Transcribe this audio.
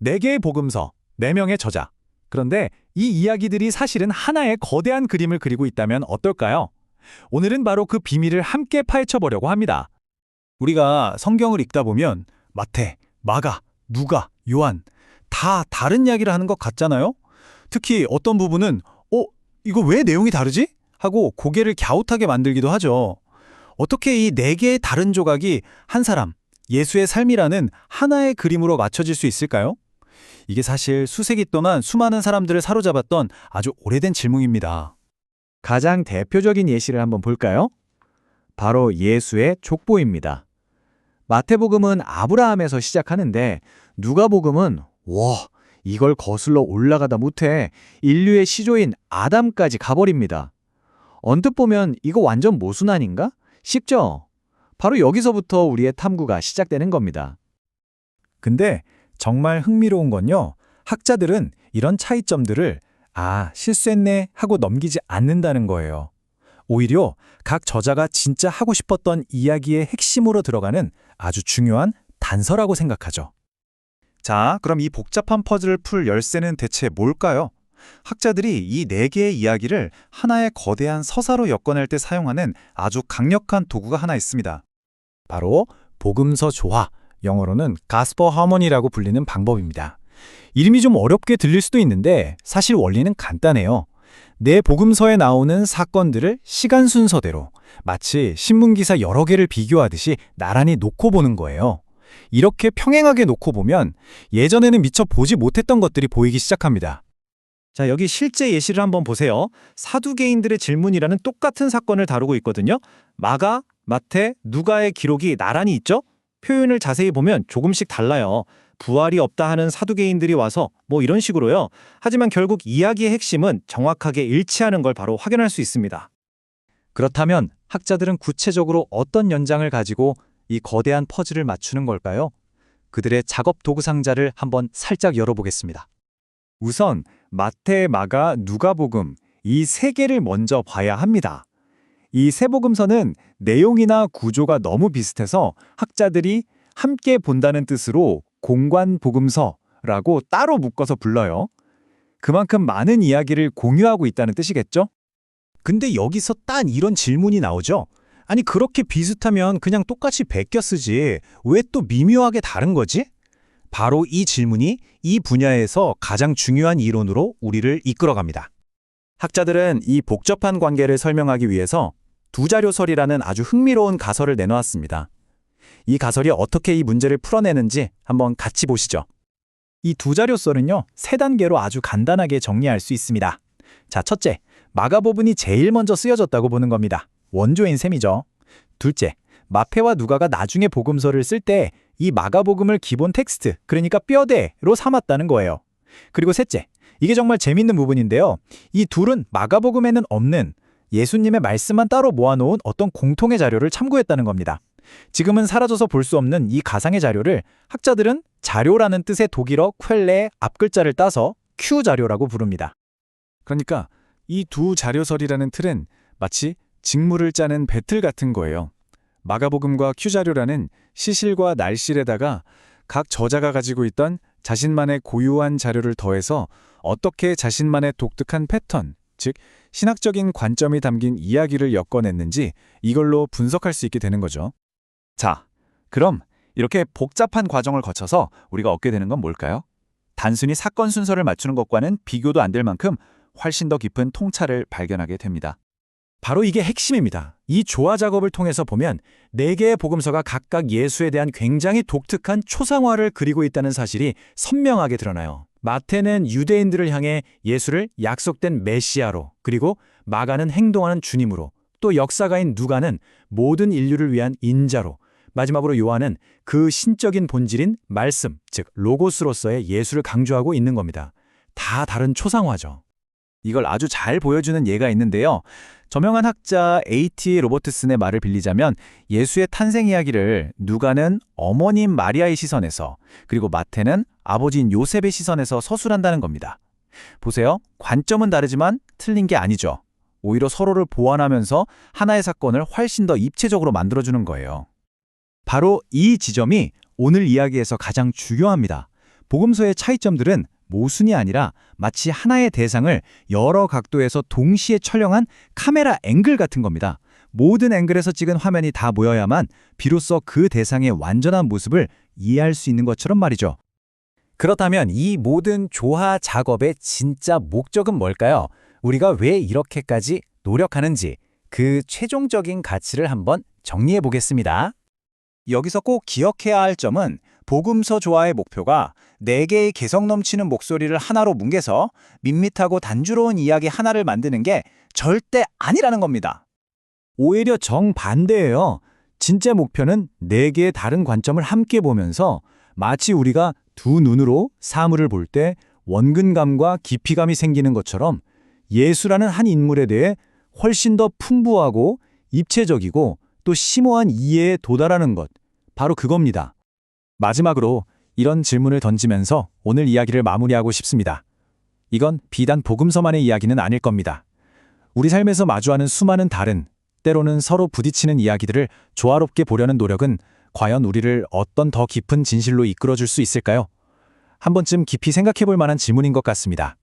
네 개의 복음서, 네 명의 저자. 그런데 이 이야기들이 사실은 하나의 거대한 그림을 그리고 있다면 어떨까요? 오늘은 바로 그 비밀을 함께 파헤쳐 보려고 합니다. 우리가 성경을 읽다 보면 마태, 마가, 누가, 요한 다 다른 이야기를 하는 것 같잖아요? 특히 어떤 부분은 이거 왜 내용이 다르지? 하고 고개를 갸웃하게 만들기도 하죠. 어떻게 이 네 개의 다른 조각이 한 사람, 예수의 삶이라는 하나의 그림으로 맞춰질 수 있을까요? 이게 사실 수세기 동안 수많은 사람들을 사로잡았던 아주 오래된 질문입니다. 가장 대표적인 예시를 한번 볼까요? 바로 예수의 족보입니다. 마태복음은 아브라함에서 시작하는데 누가복음은 이걸 거슬러 올라가다 못해 인류의 시조인 아담까지 가버립니다. 언뜻 보면 이거 완전 모순 아닌가? 쉽죠? 바로 여기서부터 우리의 탐구가 시작되는 겁니다. 근데 정말 흥미로운 건요. 학자들은 이런 차이점들을 실수했네 하고 넘기지 않는다는 거예요. 오히려 각 저자가 진짜 하고 싶었던 이야기의 핵심으로 들어가는 아주 중요한 단서라고 생각하죠. 자, 그럼 이 복잡한 퍼즐을 풀 열쇠는 대체 뭘까요? 학자들이 이 네 개의 이야기를 하나의 거대한 서사로 엮어낼 때 사용하는 아주 강력한 도구가 하나 있습니다. 바로 복음서 조화, 영어로는 Gospel Harmony라고 불리는 방법입니다. 이름이 좀 어렵게 들릴 수도 있는데 사실 원리는 간단해요. 내 복음서에 나오는 사건들을 시간 순서대로 마치 신문기사 여러 개를 비교하듯이 나란히 놓고 보는 거예요. 이렇게 평행하게 놓고 보면 예전에는 미처 보지 못했던 것들이 보이기 시작합니다. 자, 여기 실제 예시를 한번 보세요. 사두개인들의 질문이라는 똑같은 사건을 다루고 있거든요. 마가, 마태, 누가의 기록이 나란히 있죠? 표현을 자세히 보면 조금씩 달라요. 부활이 없다 하는 사두개인들이 와서 이런 식으로요. 하지만 결국 이야기의 핵심은 정확하게 일치하는 걸 바로 확인할 수 있습니다. 그렇다면 학자들은 구체적으로 어떤 연장을 가지고 이 거대한 퍼즐을 맞추는 걸까요? 그들의 작업 도구 상자를 한번 살짝 열어보겠습니다. 우선 마태, 마가, 누가복음 이 세 개를 먼저 봐야 합니다. 이 세 복음서는 내용이나 구조가 너무 비슷해서 학자들이 함께 본다는 뜻으로 공관복음서라고 따로 묶어서 불러요. 그만큼 많은 이야기를 공유하고 있다는 뜻이겠죠? 근데 여기서 딴 이런 질문이 나오죠? 아니 그렇게 비슷하면 그냥 똑같이 베껴 쓰지 왜 또 미묘하게 다른 거지? 바로 이 질문이 이 분야에서 가장 중요한 이론으로 우리를 이끌어갑니다. 학자들은 이 복잡한 관계를 설명하기 위해서 두자료설이라는 아주 흥미로운 가설을 내놓았습니다. 이 가설이 어떻게 이 문제를 풀어내는지 한번 같이 보시죠. 이 두자료설은요, 세 단계로 아주 간단하게 정리할 수 있습니다. 자, 첫째, 마가복음이 제일 먼저 쓰여졌다고 보는 겁니다. 원조인 셈이죠. 둘째, 마태와 누가가 나중에 복음서를 쓸 때 이 마가복음을 기본 텍스트, 그러니까 뼈대로 삼았다는 거예요. 그리고 셋째, 이게 정말 재밌는 부분인데요. 이 둘은 마가복음에는 없는 예수님의 말씀만 따로 모아놓은 어떤 공통의 자료를 참고했다는 겁니다. 지금은 사라져서 볼 수 없는 이 가상의 자료를 학자들은 자료라는 뜻의 독일어 퀼레의 앞글자를 따서 Q 자료라고 부릅니다. 그러니까 이 두 자료설이라는 틀은 마치 직무를 짜는 배틀 같은 거예요. 마가복음과 Q자료라는 시실과 날실에다가 각 저자가 가지고 있던 자신만의 고유한 자료를 더해서 어떻게 자신만의 독특한 패턴, 즉 신학적인 관점이 담긴 이야기를 엮어냈는지 이걸로 분석할 수 있게 되는 거죠. 자, 그럼 이렇게 복잡한 과정을 거쳐서 우리가 얻게 되는 건 뭘까요? 단순히 사건 순서를 맞추는 것과는 비교도 안 될 만큼 훨씬 더 깊은 통찰을 발견하게 됩니다. 바로 이게 핵심입니다. 이 조화 작업을 통해서 보면 네 개의 복음서가 각각 예수에 대한 굉장히 독특한 초상화를 그리고 있다는 사실이 선명하게 드러나요. 마태는 유대인들을 향해 예수를 약속된 메시아로, 그리고 마가는 행동하는 주님으로, 또 역사가인 누가는 모든 인류를 위한 인자로, 마지막으로 요한은 그 신적인 본질인 말씀, 즉 로고스로서의 예수를 강조하고 있는 겁니다. 다 다른 초상화죠. 이걸 아주 잘 보여주는 예가 있는데요. 저명한 학자 A.T. 로버트슨의 말을 빌리자면 예수의 탄생 이야기를 누가는 어머님 마리아의 시선에서, 그리고 마태는 아버지인 요셉의 시선에서 서술한다는 겁니다. 보세요. 관점은 다르지만 틀린 게 아니죠. 오히려 서로를 보완하면서 하나의 사건을 훨씬 더 입체적으로 만들어주는 거예요. 바로 이 지점이 오늘 이야기에서 가장 중요합니다. 복음서의 차이점들은 모순이 아니라 마치 하나의 대상을 여러 각도에서 동시에 촬영한 카메라 앵글 같은 겁니다. 모든 앵글에서 찍은 화면이 다 모여야만 비로소 그 대상의 완전한 모습을 이해할 수 있는 것처럼 말이죠. 그렇다면 이 모든 조화 작업의 진짜 목적은 뭘까요? 우리가 왜 이렇게까지 노력하는지 그 최종적인 가치를 한번 정리해 보겠습니다. 여기서 꼭 기억해야 할 점은 복음서 조화의 목표가 4개의 개성 넘치는 목소리를 하나로 뭉개서 밋밋하고 단조로운 이야기 하나를 만드는 게 절대 아니라는 겁니다. 오히려 정반대예요. 진짜 목표는 4개의 다른 관점을 함께 보면서 마치 우리가 두 눈으로 사물을 볼 때 원근감과 깊이감이 생기는 것처럼 예수라는 한 인물에 대해 훨씬 더 풍부하고 입체적이고 또 심오한 이해에 도달하는 것, 바로 그겁니다. 마지막으로 이런 질문을 던지면서 오늘 이야기를 마무리하고 싶습니다. 이건 비단 복음서만의 이야기는 아닐 겁니다. 우리 삶에서 마주하는 수많은 다른, 때로는 서로 부딪히는 이야기들을 조화롭게 보려는 노력은 과연 우리를 어떤 더 깊은 진실로 이끌어줄 수 있을까요? 한 번쯤 깊이 생각해 볼 만한 질문인 것 같습니다.